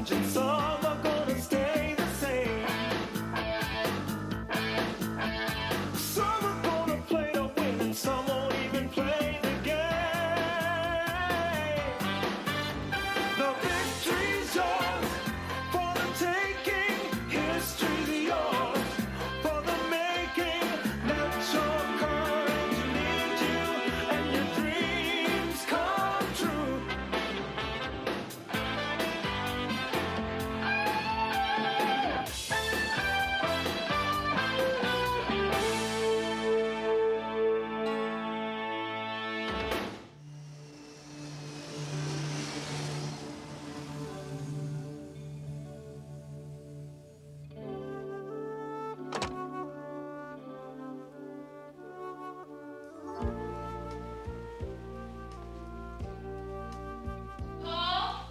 orange, and some are gonna stay the same. Some are gonna play to win, and some won't even play the game. The victory's yours for the taking, history's yours for the making. Let your courage lead you and your dreams come true. Paul?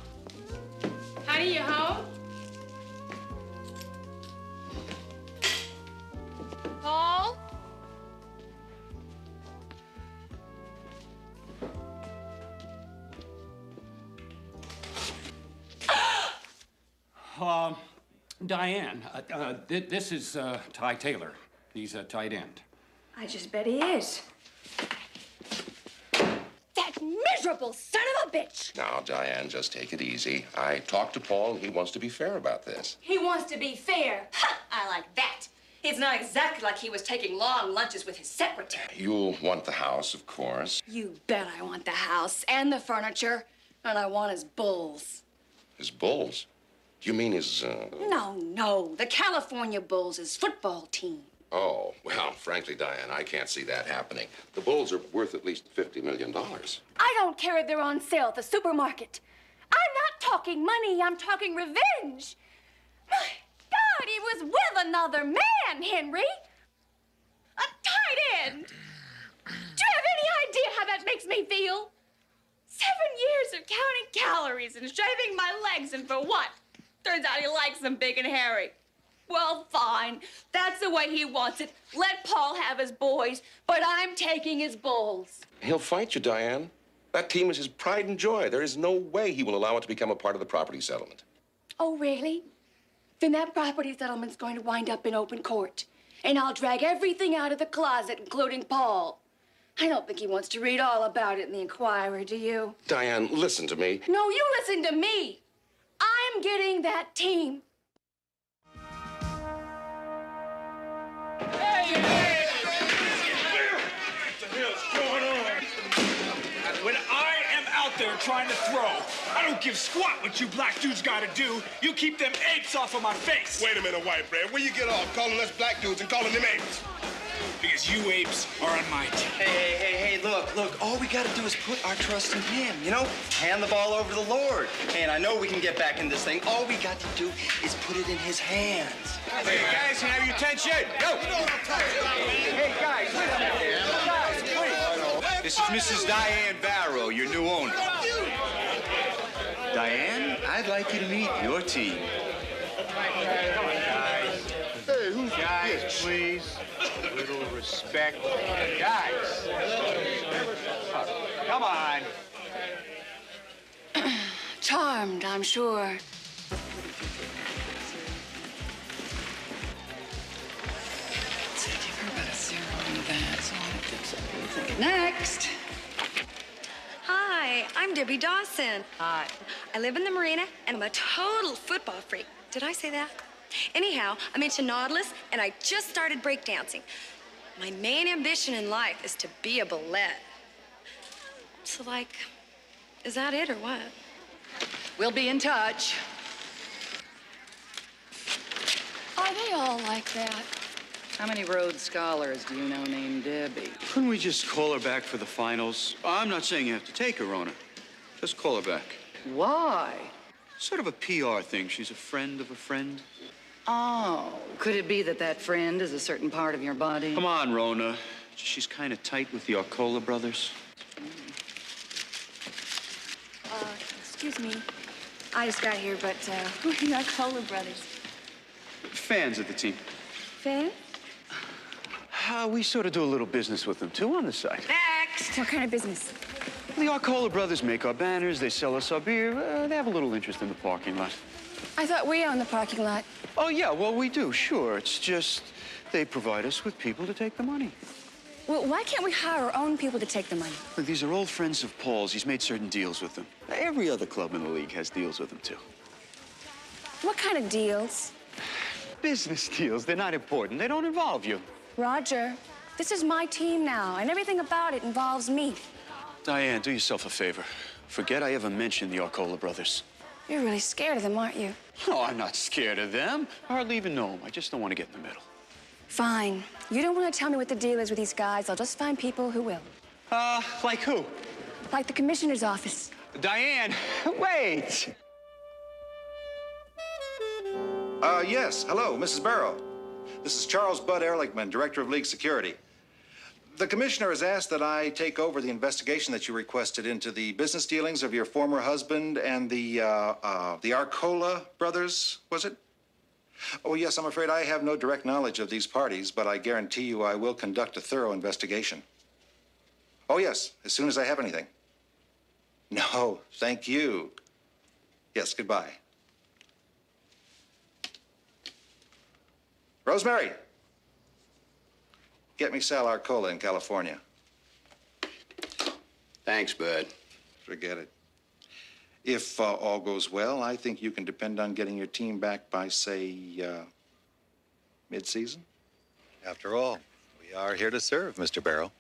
Honey, you home? Paul? Diane, this is Ty Taylor. He's a tight end. I just bet he is. That miserable son of a bitch! Now, Diane, just take it easy. I talked to Paul, and he wants to be fair about this. He wants to be fair. Ha! I like that. It's not exactly like he was taking long lunches with his secretary. You'll want the house, of course. You bet I want the house and the furniture, and I want his bulls. His bulls? You mean his, No, the California Bulls, his football team. Oh, well, frankly, Diane, I can't see that happening. The bulls are worth at least $50 million. I don't care if they're on sale at the supermarket. I'm not talking money, I'm talking revenge. My God, he was with another man, Henry. A tight end. Do you have any idea how that makes me feel? 7 years of counting calories and shaving my legs, and for what? Turns out he likes them big and hairy. Well, fine. That's the way he wants it. Let Paul have his boys, but I'm taking his bulls. He'll fight you, Diane. That team is his pride and joy. There is no way he will allow it to become a part of the property settlement. Oh, really? Then that property settlement's going to wind up in open court. And I'll drag everything out of the closet, including Paul. I don't think he wants to read all about it in the Inquirer, do you? Diane, listen to me. No, you listen to me. I'm getting that team. When I am out there trying to throw, I don't give squat what you black dudes gotta do. You keep them apes off of my face. Wait a minute, white bread. Where you get off calling us black dudes and calling them apes? Because you apes are on my team. Hey, look. All we gotta do is put our trust in him, you know? Hand the ball over to the Lord. And I know we can get back in this thing. All we got to do is put it in his hands. Hey, guys, can I have your attention? Go! Hey, guys, listen. Guys, please. This is Mrs. Diane Barrow, your new owner. Diane, I'd like you to meet your team. Come on, guys. Hey, who's Guys, this? please. A little respect. Guys. Come on. Charmed, I'm sure. Next. Hi, I'm Debbie Dawson. Hi. I live in the marina, and I'm a total football freak. Did I say that? Anyhow, I'm into Nautilus, and I just started breakdancing. My main ambition in life is to be a ballet. So, like, is that it or what? We'll be in touch. Are they all like that? How many Rhodes Scholars do you know named Debbie? Couldn't we just call her back for the finals? I'm not saying you have to take her, Rona. Just call her back. Why? Sort of a PR thing. She's a friend of a friend. Oh, could it be that that friend is a certain part of your body? Come on, Rona. She's kind of tight with the Arcola brothers. Excuse me. I just got here, but who are the Arcola brothers? Fans of the team. Fan? We sort of do a little business with them, too, on the side. Next! What kind of business? The Arcola brothers make our banners, they sell us our beer. They have a little interest in the parking lot. I thought we owned the parking lot. Oh, yeah, well, we do, sure. It's just they provide us with people to take the money. Well, why can't we hire our own people to take the money? Look, these are old friends of Paul's. He's made certain deals with them. Every other club in the league has deals with them, too. What kind of deals? Business deals. They're not important. They don't involve you. Roger, this is my team now, and everything about it involves me. Diane, do yourself a favor. Forget I ever mentioned the Arcola brothers. You're really scared of them, aren't you? No, I'm not scared of them. I hardly even know them. I just don't want to get in the middle. Fine. You don't want to tell me what the deal is with these guys. I'll just find people who will. Like who? Like the commissioner's office. Diane, wait! Yes. Hello, Mrs. Barrow. This is Charles Bud Ehrlichman, Director of League Security. The commissioner has asked that I take over the investigation that you requested into the business dealings of your former husband and the Arcola brothers, was it? Oh, yes, I'm afraid I have no direct knowledge of these parties, but I guarantee you I will conduct a thorough investigation. Oh, yes, as soon as I have anything. No, thank you. Yes, goodbye. Rosemary, get me Sal Arcola in California. Thanks, Bud. Forget it. If all goes well, I think you can depend on getting your team back by, say, mid-season. After all, we are here to serve, Mr. Barrow.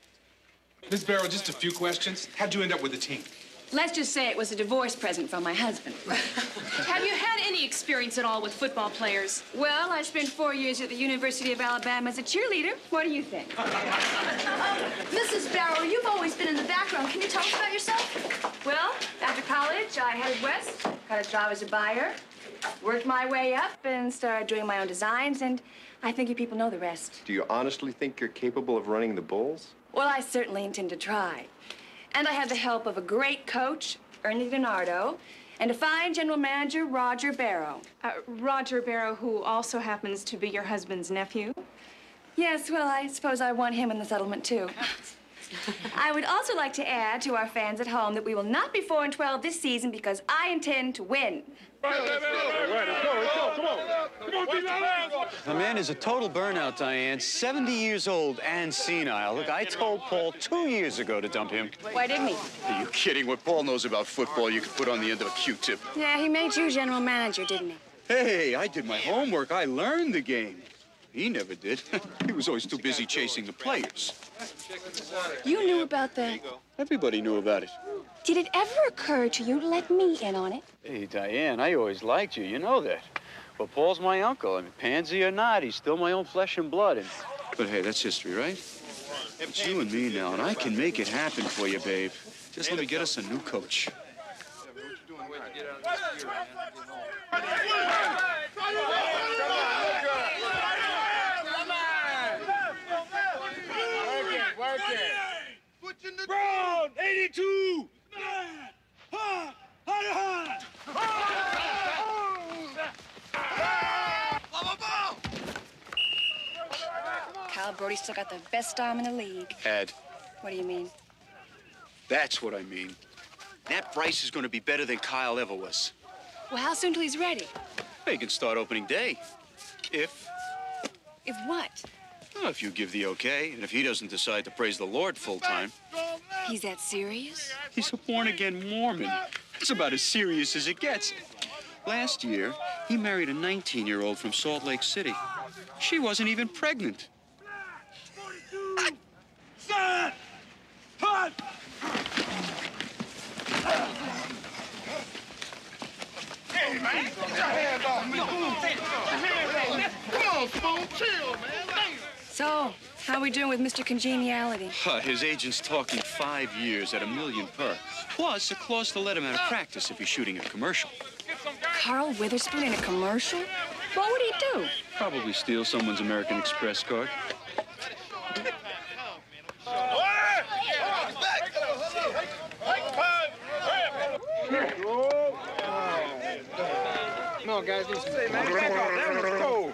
Miss Barrow, just a few questions. How'd you end up with the team? Let's just say it was a divorce present from my husband. Have you had any experience at all with football players? Well, I spent 4 years at the University of Alabama as a cheerleader. What do you think? Mrs. Barrow, you've always been in the background. Can you tell us about yourself? Well, after college, I headed west, got a job as a buyer, worked my way up, and started doing my own designs, and I think you people know the rest. Do you honestly think you're capable of running the Bulls? Well, I certainly intend to try. And I had the help of a great coach, Ernie Donardo, and a fine general manager, Roger Barrow. Roger Barrow, who also happens to be your husband's nephew? Yes, well, I suppose I want him in the settlement, too. I would also like to add to our fans at home that we will not be 4-12 this season because I intend to win. The man is a total burnout, Diane. 70 years old and senile. Look, I told Paul 2 years ago to dump him. Why didn't he? Are you kidding? What Paul knows about football, you could put on the end of a Q-tip. Yeah, he made you general manager, didn't he? Hey, I did my homework. I learned the game. He never did. He was always too busy chasing the players. You knew about that. Everybody knew about it. Did it ever occur to you to let me in on it? Hey, Diane, I always liked you. You know that. Well, Paul's my uncle. I mean, pansy or not, he's still my own flesh and blood. But hey, that's history, right? It's you and me now, and I can make it happen for you, babe. Just let me get us a new coach. Brown, 82! Kyle Brody's still got the best arm in the league. Ed, What do you mean? that's what I mean. Nat Bryce is going to be better than Kyle ever was. Well, how soon till he's ready? He can start opening day. If what? Well, if you give the okay, and if he doesn't decide to praise the Lord full-time. He's that serious? He's a born-again Mormon. That's about as serious as it gets. Last year, he married a 19-year-old from Salt Lake City. She wasn't even pregnant. Stand! Hut! Hey, man, get your hands off me. Come on, Spoon, chill, man. So, how we doing with Mr. Congeniality? His agent's talking 5 years at $1 million per. Plus, a clause to let him out of practice if he's shooting a commercial. Carl Witherspoon in a commercial? What would he do? Probably steal someone's American Express card. Come on, guys. Let's go.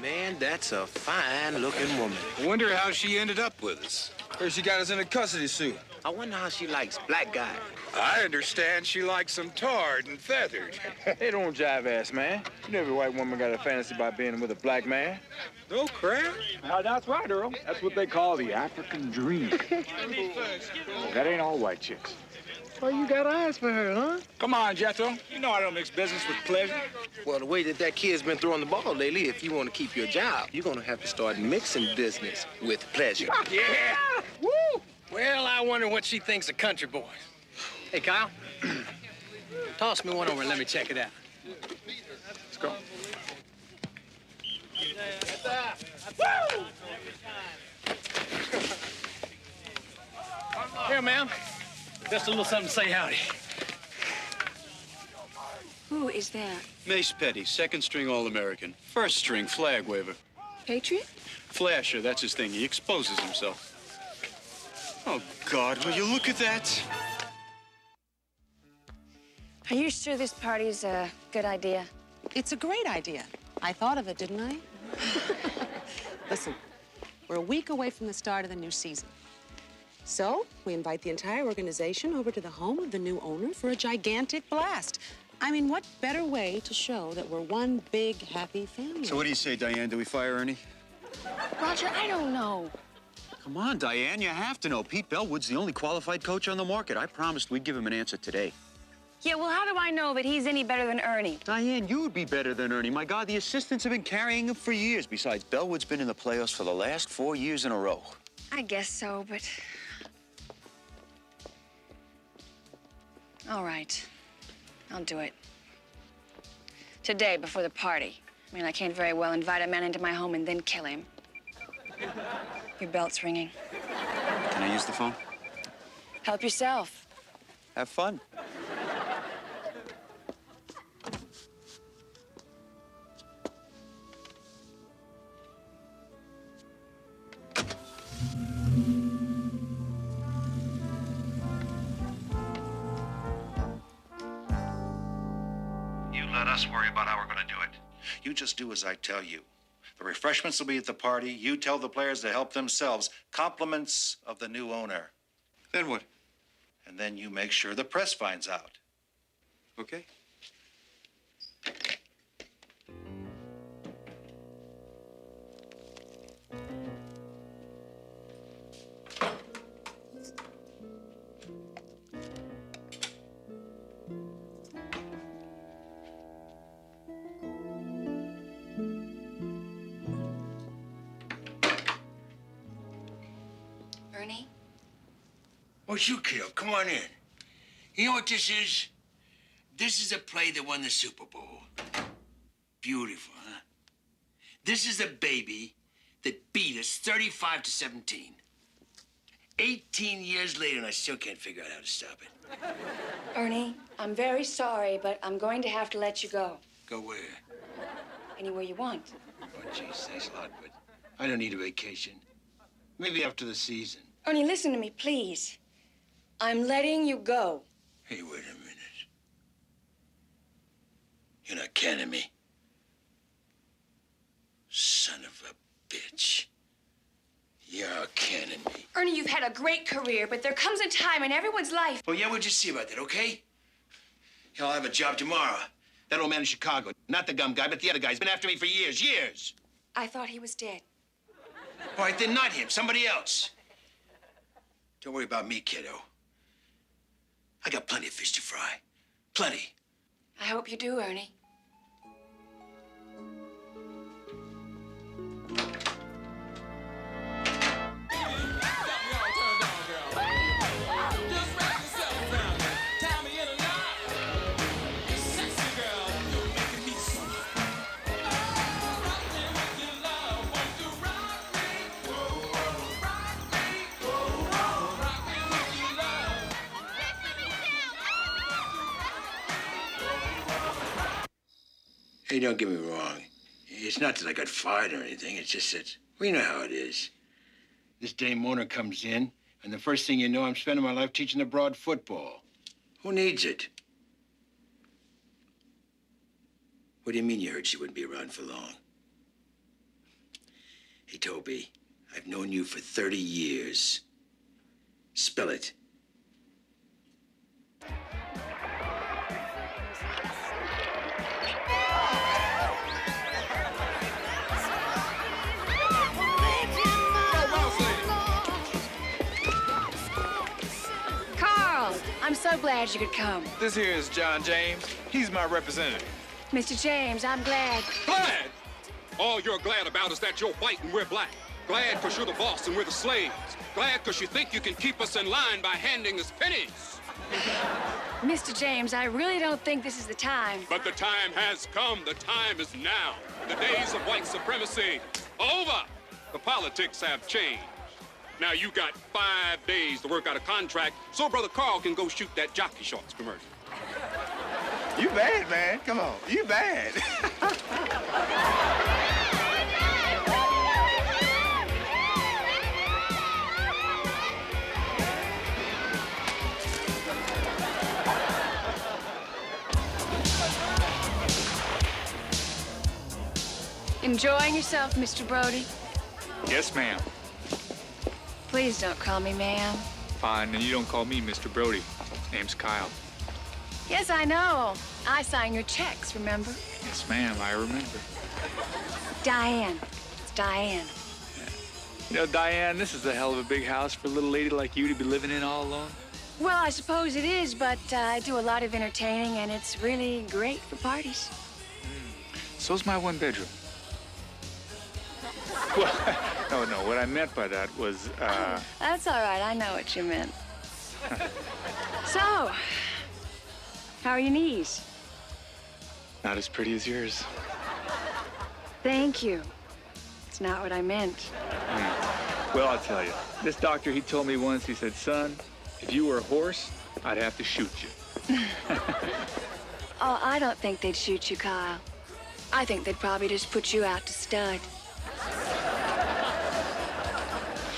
Man, that's a fine-looking woman. I wonder how she ended up with us. Or she got us in a custody suit. I wonder how she likes black guys. I understand she likes them tarred and feathered. Hey, don't jive ass, man. You know every white woman got a fantasy about being with a black man. No crap. That's right, Earl. That's what they call the African dream. That ain't all white chicks. Well, you got eyes for her, huh? Come on, Jethro. You know I don't mix business with pleasure. Well, the way that kid's been throwing the ball lately, if you want to keep your job, you're going to have to start mixing business with pleasure. Yeah! Woo! Well, I wonder what she thinks of country boys. Hey, Kyle, toss me one over and let me check it out. Let's go. Woo! Here, ma'am. Just a little something to say howdy. Who is that? Mace Petty, second string All-American. First string flag waver. Patriot? Flasher, that's his thing. He exposes himself. Oh, God, will you look at that? Are you sure this party's a good idea? It's a great idea. I thought of it, didn't I? Listen, we're a week away from the start of the new season. So, we invite the entire organization over to the home of the new owner for a gigantic blast. I mean, what better way to show that we're one big, happy family? So what do you say, Diane? Do we fire Ernie? Roger, I don't know. Come on, Diane, you have to know. Pete Bellwood's the only qualified coach on the market. I promised we'd give him an answer today. Yeah, well, how do I know that he's any better than Ernie? Diane, you would be better than Ernie. My God, the assistants have been carrying him for years. Besides, Bellwood's been in the playoffs for the last 4 years in a row. I guess so, but... All right. I'll do it. Today, before the party. I mean, I can't very well invite a man into my home and then kill him. Your belt's ringing. Can I use the phone? Help yourself. Have fun. Let us worry about how we're going to do it. You just do as I tell you. The refreshments will be at the party. You tell the players to help themselves. Compliments of the new owner. Then what? And then you make sure the press finds out. Okay. Ernie? What's you, kiddo? Come on in. You know what this is? This is a play that won the Super Bowl. Beautiful, huh? This is a baby that beat us 35-17. 18 years later, and I still can't figure out how to stop it. Ernie, I'm very sorry, but I'm going to have to let you go. Go where? Anywhere you want. Oh, jeez, thanks a lot, but I don't need a vacation. Maybe after the season. Ernie, listen to me, please. I'm letting you go. Hey, wait a minute. You're not canning me. Son of a bitch. You're canning me. Ernie, you've had a great career, but there comes a time in everyone's life. Well, yeah, we'll just see about that, okay? Hell, I'll have a job tomorrow. That old man in Chicago, not the gum guy, but the other guy, has been after me for years. I thought he was dead. All right, then not him, somebody else. Don't worry about me, kiddo. I got plenty of fish to fry. Plenty. I hope you do, Ernie. Hey, don't get me wrong. It's not that I got fired or anything. It's just that we know how it is. This dame Mona comes in, and the first thing you know, I'm spending my life teaching the broad football. Who needs it? What do you mean you heard she wouldn't be around for long? Hey, Toby, I've known you for 30 years. Spell it. I'm so glad you could come. This here is John James. He's my representative. Mr. James, I'm glad. Glad? All you're glad about is that you're white and we're black. Glad because you're the boss and we're the slaves. Glad because you think you can keep us in line by handing us pennies. Mr. James, I really don't think this is the time. But the time has come. The time is now. The days of white supremacy are over. The politics have changed. Now you got 5 days to work out a contract so Brother Carl can go shoot that jockey shorts commercial. You bad, man. Come on. You bad. Enjoying yourself, Mr. Brody? Yes, ma'am. Please don't call me ma'am. Fine, and you don't call me Mr. Brody. Name's Kyle. Yes, I know. I sign your checks, remember? Yes, ma'am, I remember. Diane. It's Diane. You know, Diane, this is a hell of a big house for a little lady like you to be living in all alone. Well, I suppose it is, but I do a lot of entertaining, and it's really great for parties. So's my one bedroom. Well, no, what I meant by that was, That's all right. I know what you meant. So, how are your knees? not as pretty as yours. Thank you. It's not what I meant. Well, I'll tell you. This doctor, he told me once, he said, son, if you were a horse, I'd have to shoot you. Oh, I don't think they'd shoot you, Kyle. I think they'd probably just put you out to stud.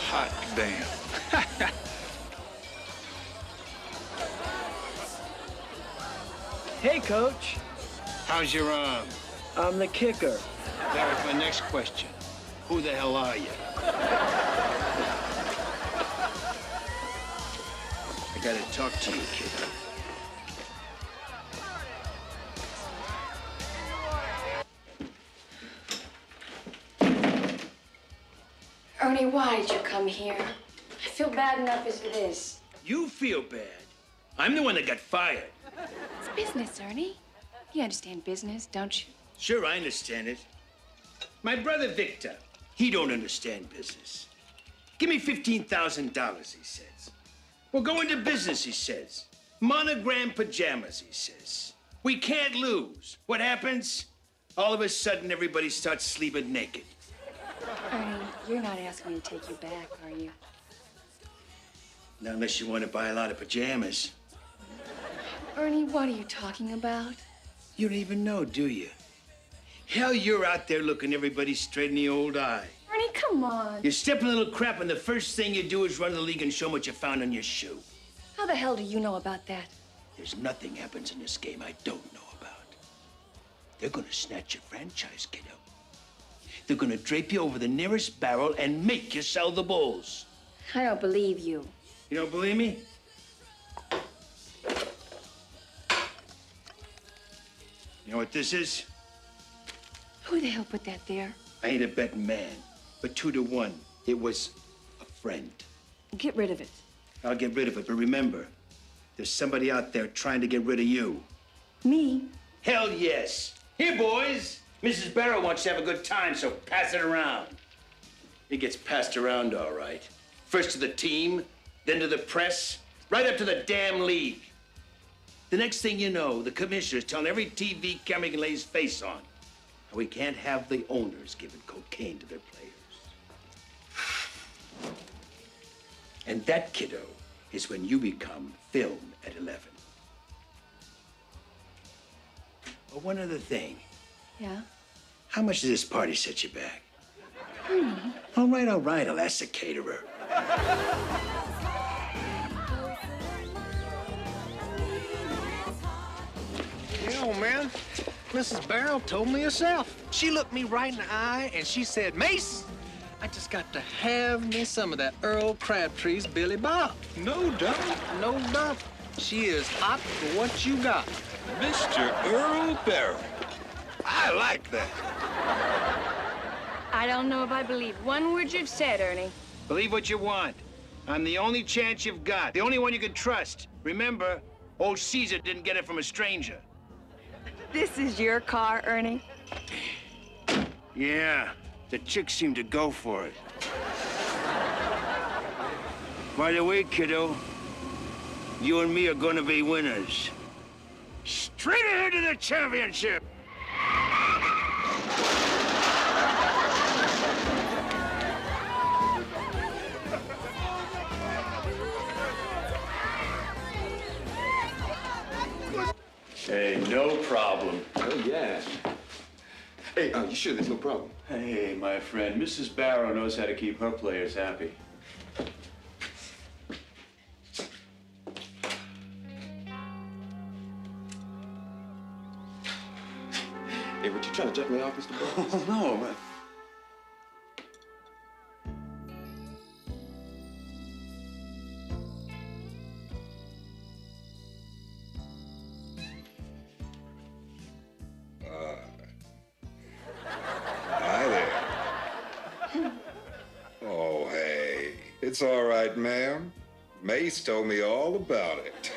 Hot damn. Hey, Coach. How's your arm? I'm the kicker. That was my next question. Who the hell are you? I gotta talk to you, kid. Ernie, why did you come here? I feel bad enough as it is. You feel bad. I'm the one that got fired. It's business, Ernie. You understand business, don't you? Sure, I understand it. My brother Victor, he don't understand business. Give me $15,000, he says. We'll go into business, he says. Monogram pajamas, he says. We can't lose. What happens? All of a sudden, everybody starts sleeping naked. Ernie, you're not asking me to take you back, are you? Not unless you want to buy a lot of pajamas. Ernie, what are you talking about? You don't even know, do you? Hell, you're out there looking everybody straight in the old eye. Ernie, come on. You step a little crap, and the first thing you do is run the league and show 'em what you found on your shoe. How the hell do you know about that? There's nothing happens in this game I don't know about. They're gonna snatch your franchise, kiddo. They're gonna drape you over the nearest barrel and make you sell the bulls. I don't believe you. You don't believe me? You know what this is? Who the hell put that there? I ain't a betting man, but 2-1, it was a friend. Get rid of it. I'll get rid of it, but remember, there's somebody out there trying to get rid of you. Me? Hell yes. Here, boys. Mrs. Barrow wants you to have a good time, so pass it around. It gets passed around, all right. First to the team, then to the press, right up to the damn league. The next thing you know, the commissioner's telling every TV camera he can lay his face on. We can't have the owners giving cocaine to their players. And that, kiddo, is when you become film at 11. Oh, one other thing. Yeah? How much does this party set you back? All right, I'll ask the caterer. You know, man, Mrs. Barrow told me herself. She looked me right in the eye and she said, Mace, I just got to have me some of that Earl Crabtree's Billy Bob. No doubt. No doubt. She is hot for what you got. Mr. Earl Barrow. I like that. I don't know if I believe one word you've said, Ernie. Believe what you want. I'm the only chance you've got, the only one you can trust. Remember, old Caesar didn't get it from a stranger. This is your car, Ernie? Yeah, the chicks seem to go for it. By the way, kiddo, you and me are gonna be winners. Straight ahead to the championship! Hey, no problem. Oh, yeah. Hey, you sure there's no problem? Hey, my friend, Mrs. Barrow knows how to keep her players happy. Hey, what you trying to jump me off, Mr. Barrow? Oh, no, man. Hi there. Oh, hey. It's all right, ma'am. Mace told me all about it.